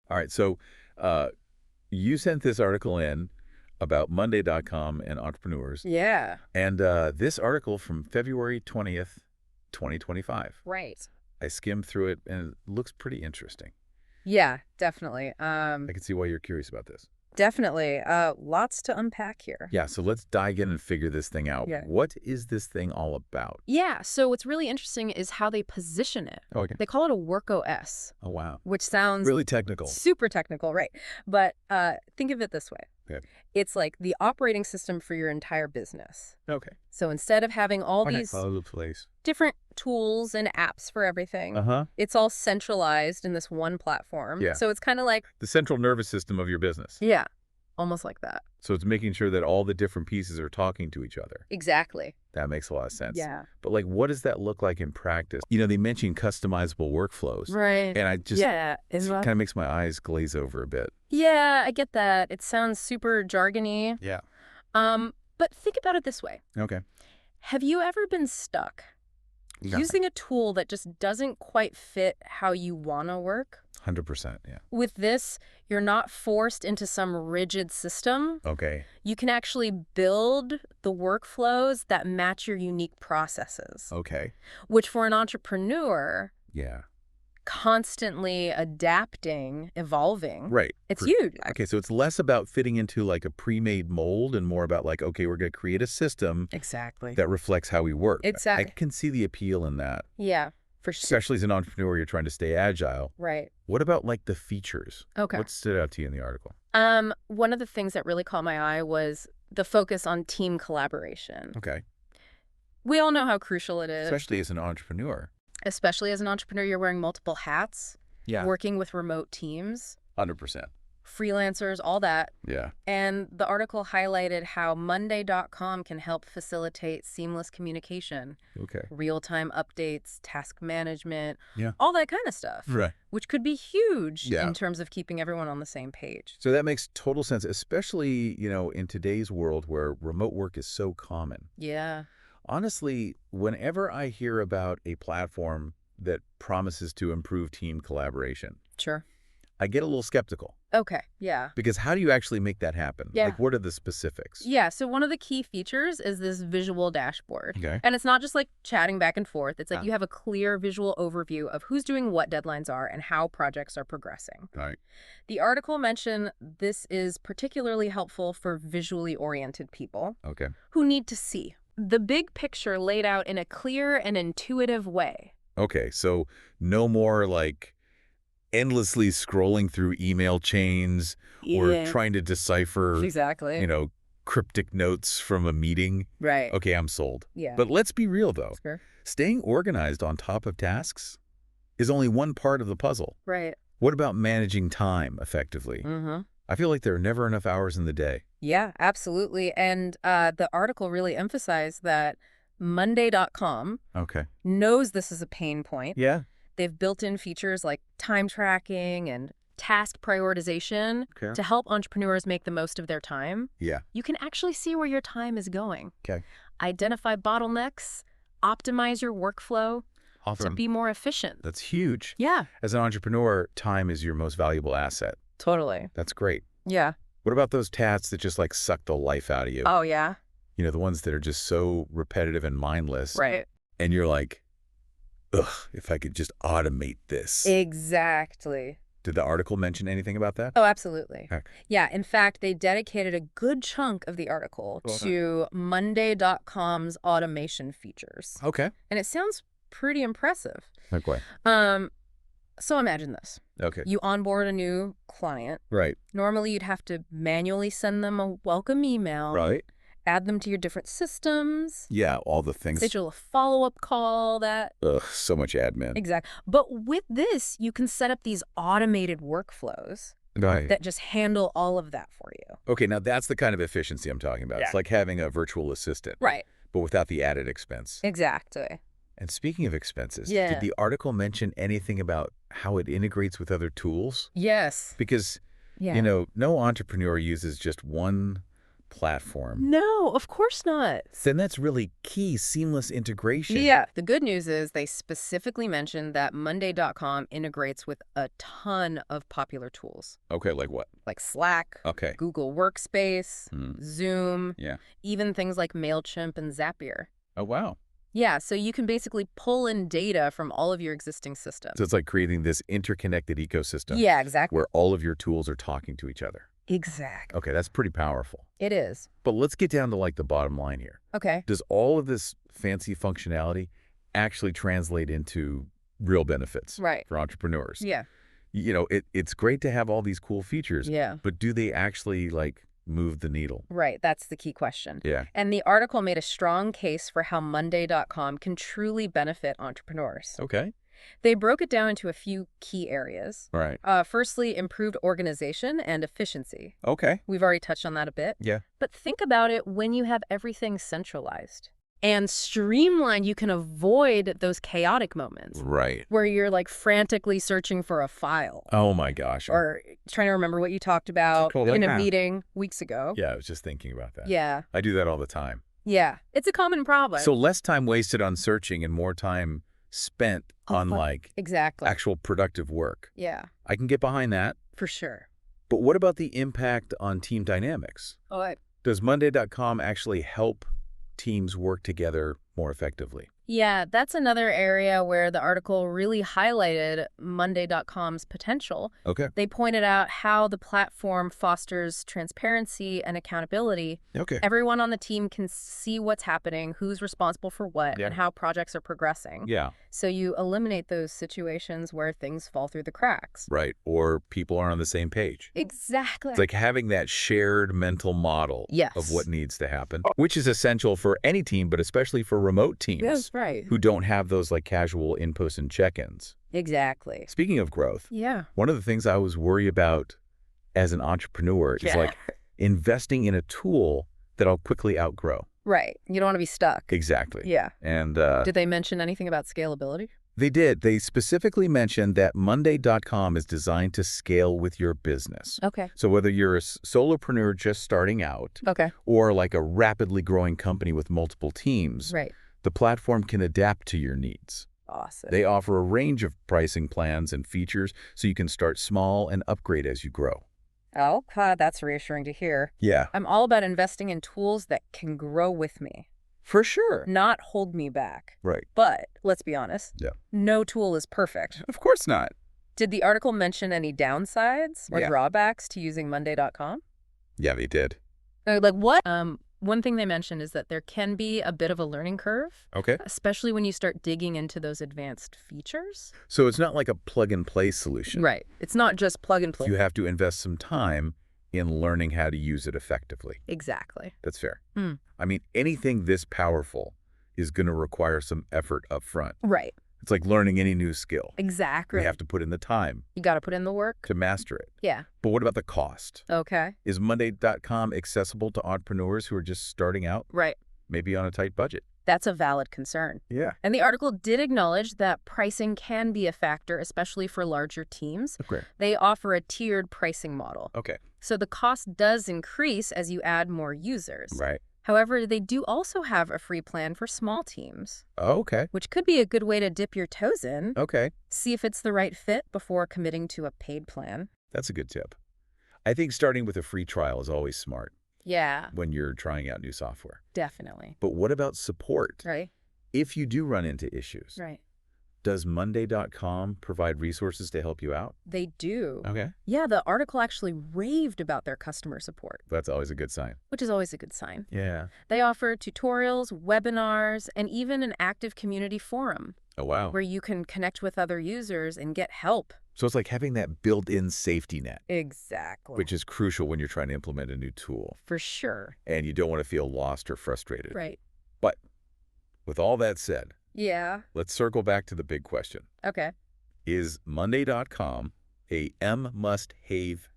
All right. So you sent this article in about Monday.com and entrepreneurs. Yeah. And this article from February 20th, 2025. Right. I skimmed through it, and it looks pretty interesting. Yeah, definitely. I can see why you're curious about this. Definitely. Lots to unpack here. Yeah, so let's dive in and figure this thing out. Yeah. What is this thing all about? Yeah, so what's really interesting is how they position it. Oh, okay. They call it a Work OS, Oh, wow. which sounds Really technical. super technical, right? But think of it this way. Okay. It's like the operating system for your entire business. Okay. So instead of having all these All over the place. different tools and apps for everything, it's all centralized in this one platform. Yeah. So it's kind of like The central nervous system of your business. yeah, almost like that. So it's making sure that all the different pieces are talking to each other. Exactly. That makes a lot of sense. Yeah. But like, what does that look like in practice? You know, they mentioned customizable workflows. Right. And I just yeah, it kind of makes my eyes glaze over a bit. Yeah, I get that. It sounds super jargony. Yeah. But think about it this way. Okay. Have you ever been stuck using a tool that just doesn't quite fit how you want to work? 100%. Yeah. With this, you're not forced into some rigid system. Okay. You can actually build the workflows that match your unique processes, Okay. which for an entrepreneur, Yeah. constantly adapting, evolving, Right. it's huge. Okay, so it's less about fitting into like a pre-made mold and more about like, okay, we're going to create a system Exactly. that reflects how we work. Exactly. I can see the appeal in that. Yeah, for sure. Especially as an entrepreneur, you're trying to stay agile. Right. What about like the features? Okay. What stood out to you in the article? One of the things that really caught my eye was the focus on team collaboration. Okay. We all know how crucial it is. Especially as an entrepreneur. Especially as an entrepreneur, you're wearing multiple hats, Yeah. working with remote teams, 100%. freelancers, all that. Yeah. And the article highlighted how Monday.com can help facilitate seamless communication, Okay. real-time updates, task management, Yeah. all that kind of stuff, Right. which could be huge Yeah. in terms of keeping everyone on the same page. So that makes total sense, especially, you know, in today's world where remote work is so common. Yeah. Honestly, whenever I hear about a platform that promises to improve team collaboration, Sure. I get a little skeptical. Okay. Yeah. Because how do you actually make that happen? Yeah. Like, what are the specifics? Yeah, so one of the key features is this visual dashboard. Okay. And it's not just like chatting back and forth. It's like Ah. you have a clear visual overview of who's doing what deadlines are and how projects are progressing. All right. The article mentioned this is particularly helpful for visually oriented people Okay. who need to see the big picture laid out in a clear and intuitive way. Okay. So no more like endlessly scrolling through email chains or trying to decipher, Exactly. you know, cryptic notes from a meeting. Right. Okay, I'm sold. Yeah. But let's be real, though. Sure. Staying organized on top of tasks is only one part of the puzzle. Right. What about managing time effectively? Mm-hmm. I feel like there are never enough hours in the day. Yeah, absolutely. And the article really emphasized that Monday.com Okay. knows this is a pain point. Yeah. They've built in features like time tracking and task prioritization Okay. to help entrepreneurs make the most of their time. Yeah. You can actually see where your time is going. Okay. Identify bottlenecks, optimize your workflow to Awesome. be more efficient. That's huge. Yeah, As an entrepreneur, time is your most valuable asset. totally. That's great. Yeah. What about those tasks that just like suck the life out of you? Oh, yeah. You know, the ones that are just so repetitive and mindless. Right. And you're like, ugh, if I could just automate this. Exactly. Did the article mention anything about that? Oh, absolutely. Heck. Yeah, in fact, they dedicated a good chunk of the article to Monday.com's automation features. Okay. And it sounds pretty impressive. Okay. So imagine this. Okay. You onboard a new client. Right. Normally, you'd have to manually send them a welcome email, Right. add them to your different systems, Yeah, all the things. schedule a follow-up call, that. Ugh, so much admin. Exactly. But with this, you can set up these automated workflows Right. that just handle all of that for you. Okay, now that's the kind of efficiency I'm talking about. Yeah. It's like having a virtual assistant. Right. But without the added expense. Exactly. And speaking of expenses, Yeah. did the article mention anything about how it integrates with other tools? Yes. Because, Yeah. you know, no entrepreneur uses just one platform. No, of course not. Then that's really key seamless integration. Yeah. The good news is they specifically mentioned that Monday.com integrates with a ton of popular tools. Okay, like what? Like Slack, Okay. Google Workspace, Zoom, Yeah. even things like MailChimp and Zapier. Oh, wow. Yeah, so you can basically pull in data from all of your existing systems. So it's like creating this interconnected ecosystem. Yeah, exactly. Where all of your tools are talking to each other. Exactly. Okay, that's pretty powerful. It is. But let's get down to like the bottom line here. Okay. Does all of this fancy functionality actually translate into real benefits for entrepreneurs? Yeah. You know, it's great to have all these cool features, Yeah. but do they actually like move the needle? Right. That's the key question. Yeah. And the article made a strong case for how Monday.com can truly benefit entrepreneurs. Okay. They broke it down into a few key areas. All right. Firstly, improved organization and efficiency. Okay. We've already touched on that a bit. Yeah. But think about it when you have everything centralized and streamlined, you can avoid those chaotic moments. Right. Where you're like frantically searching for a file. Oh my gosh. Or trying to remember what you talked about in a meeting weeks ago. Yeah, I was just thinking about that. Yeah. I do that all the time. Yeah. It's a common problem. So less time wasted on searching and more time spent on like actual productive work. Yeah. I can get behind that. For sure. But what about the impact on team dynamics? Does Monday.com actually help teams work together more effectively? Yeah, that's another area where the article really highlighted Monday.com's potential. Okay. They pointed out how the platform fosters transparency and accountability. Okay. Everyone on the team can see what's happening, who's responsible for what, and how projects are progressing. Yeah. So you eliminate those situations where things fall through the cracks. Right. Or people aren't on the same page. Exactly. It's like having that shared mental model of what needs to happen, which is essential for any team, but especially for remote teams. That's right. Who don't have those like casual in-person check-ins. Exactly. Speaking of growth, one of the things I was worried about as an entrepreneur is like investing in a tool that I'll quickly outgrow. Right. You don't want to be stuck. Exactly. Yeah. And did they mention anything about scalability? They did. They specifically mentioned that Monday.com is designed to scale with your business. Okay. So whether you're a solopreneur just starting out or like a rapidly growing company with multiple teams, the platform can adapt to your needs. Awesome. They offer a range of pricing plans and features so you can start small and upgrade as you grow. Oh, that's reassuring to hear. Yeah. I'm all about investing in tools that can grow with me. For sure. Not hold me back. Right. But let's be honest. Yeah. No tool is perfect. Of course not. Did the article mention any downsides or drawbacks to using Monday.com? Yeah, they did. Like what? One thing they mentioned is that there can be a bit of a learning curve. Okay. Especially when you start digging into those advanced features. So it's not like a plug-and-play solution. Right. It's not just plug and play. You have to invest some time in learning how to use it effectively. Exactly. That's fair. I mean, anything this powerful is going to require some effort up front. Right. It's like learning any new skill. Exactly. You have to put in the time. You got to put in the work. To master it. Yeah. But what about the cost? Okay. Is Monday.com accessible to entrepreneurs who are just starting out? Right. Maybe on a tight budget. That's a valid concern. Yeah. And the article did acknowledge that pricing can be a factor, especially for larger teams. Okay. They offer a tiered pricing model. Okay. So the cost does increase as you add more users. Right. However, they do also have a free plan for small teams. Oh, okay. Which could be a good way to dip your toes in. Okay. See if it's the right fit before committing to a paid plan. That's a good tip. I think starting with a free trial is always smart. Yeah. When you're trying out new software. Definitely. But what about support? Right. If you do run into issues. Right. Does Monday.com provide resources to help you out? They do. Okay. Yeah, the article actually raved about their customer support. That's always a good sign. Which is always a good sign. Yeah. They offer tutorials, webinars, and even an active community forum. Oh, wow. Where you can connect with other users and get help. So it's like having that built-in safety net. Exactly. Which is crucial when you're trying to implement a new tool. For sure. And you don't want to feel lost or frustrated. Right. But with all that said, yeah, let's circle back to the big question. Okay. Is Monday.com a must-have-e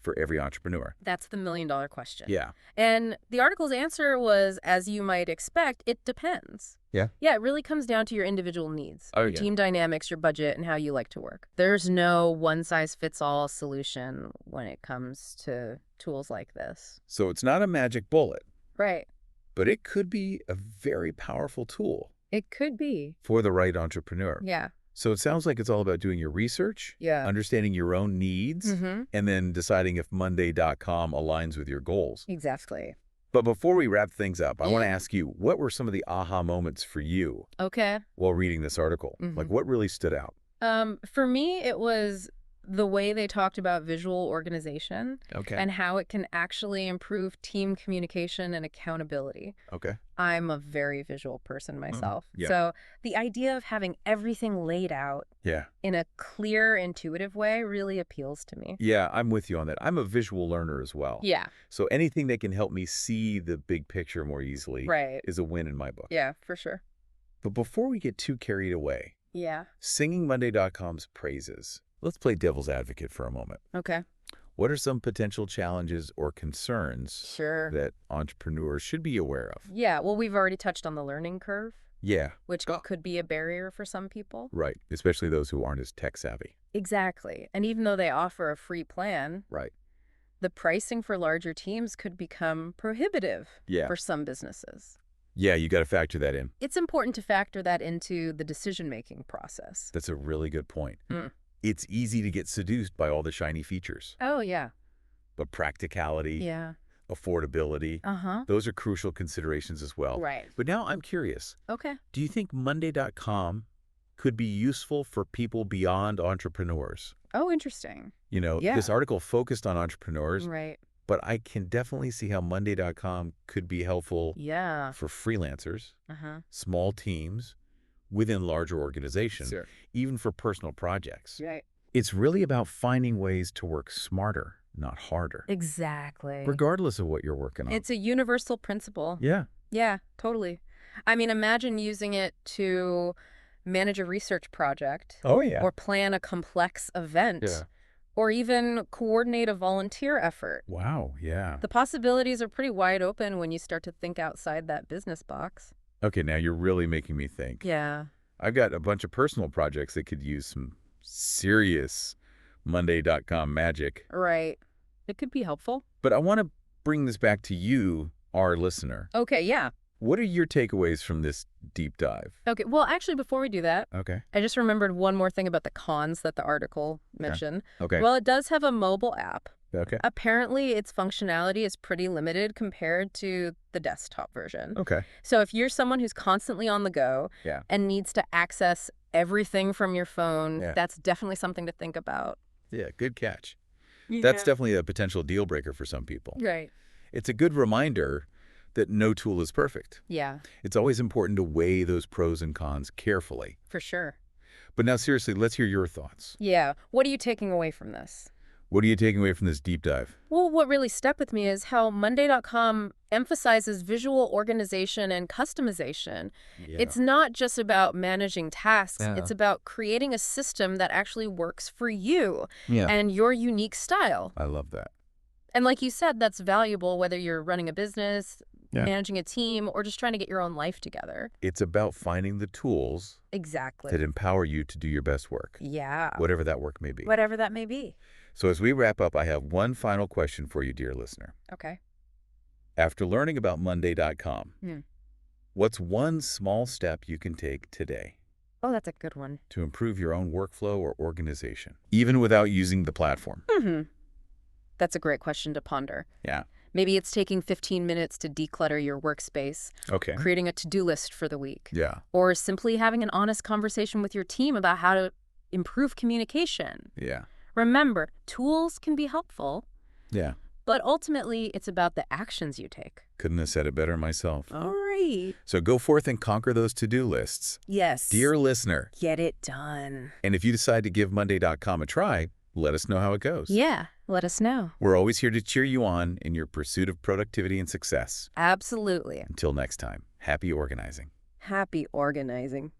for every entrepreneur? That's the million-dollar question. Yeah. And the article's answer was, as you might expect, it depends. Yeah? Yeah, it really comes down to your individual needs, your team dynamics, your budget, and how you like to work. There's no one-size-fits-all solution when it comes to tools like this. So it's not a magic bullet. Right. But it could be a very powerful tool. It could be. For the right entrepreneur. Yeah. So it sounds like it's all about doing your research, understanding your own needs, and then deciding if Monday.com aligns with your goals. Exactly. But before we wrap things up, I want to ask you, what were some of the aha moments for you while reading this article? Like, what really stood out? For me, it was the way they talked about visual organization and how it can actually improve team communication and accountability. I'm a very visual person myself. So the idea of having everything laid out in a clear, intuitive way really appeals to me. Yeah, I'm with you on that. I'm a visual learner as well. Yeah. So anything that can help me see the big picture more easily is a win in my book. Yeah, for sure. But before we get too carried away, singing Monday.com's praises, let's play devil's advocate for a moment. Okay. What are some potential challenges or concerns that entrepreneurs should be aware of? Yeah, well, we've already touched on the learning curve. Yeah. Which could be a barrier for some people. Right, especially those who aren't as tech savvy. Exactly. And even though they offer a free plan, the pricing for larger teams could become prohibitive for some businesses. Yeah, you got to factor that in. It's important to factor that into the decision-making process. That's a really good point. It's easy to get seduced by all the shiny features. Oh, yeah. But practicality, affordability, those are crucial considerations as well. Right. But now I'm curious. Okay. Do you think Monday.com could be useful for people beyond entrepreneurs? Oh, interesting. You know, this article focused on entrepreneurs. Right. But I can definitely see how Monday.com could be helpful for freelancers, small teams, within larger organizations, even for personal projects. Right. It's really about finding ways to work smarter, not harder. Exactly. Regardless of what you're working on. It's a universal principle. Yeah. Yeah, totally. I mean, imagine using it to manage a research project. Oh, yeah. Or plan a complex event. Yeah. Or even coordinate a volunteer effort. Wow, yeah. The possibilities are pretty wide open when you start to think outside that business box. Okay, now you're really making me think. Yeah. I've got a bunch of personal projects that could use some serious Monday.com magic. Right. It could be helpful. But I want to bring this back to you, our listener. Okay, yeah. What are your takeaways from this deep dive? Okay, well, actually, before we do that, I just remembered one more thing about the cons that the article mentioned. Well, it does have a mobile app. Apparently, its functionality is pretty limited compared to the desktop version. So if you're someone who's constantly on the go and needs to access everything from your phone, that's definitely something to think about. Yeah, good catch. That's definitely a potential deal breaker for some people. Right. It's a good reminder that no tool is perfect. Yeah. It's always important to weigh those pros and cons carefully. For sure. But now, seriously, let's hear your thoughts. Yeah. What are you taking away from this? What are you taking away from this deep dive? Well, what really stuck with me is how Monday.com emphasizes visual organization and customization. It's not just about managing tasks. It's about creating a system that actually works for you and your unique style. I love that. And like you said, that's valuable whether you're running a business, managing a team, or just trying to get your own life together. It's about finding the tools that empower you to do your best work. Yeah. Whatever that work may be. Whatever that may be. So as we wrap up, I have one final question for you, dear listener. Okay. After learning about Monday.com, what's one small step you can take today? Oh, that's a good one. To improve your own workflow or organization, even without using the platform? That's a great question to ponder. Yeah. Maybe it's taking 15 minutes to declutter your workspace. Creating a to-do list for the week. Yeah. Or simply having an honest conversation with your team about how to improve communication. Yeah. Remember, tools can be helpful. Yeah. But ultimately, it's about the actions you take. Couldn't have said it better myself. All right. So go forth and conquer those to-do lists. Yes. Dear listener. Get it done. And if you decide to give Monday.com a try, let us know how it goes. Yeah, let us know. We're always here to cheer you on in your pursuit of productivity and success. Absolutely. Until next time, happy organizing. Happy organizing.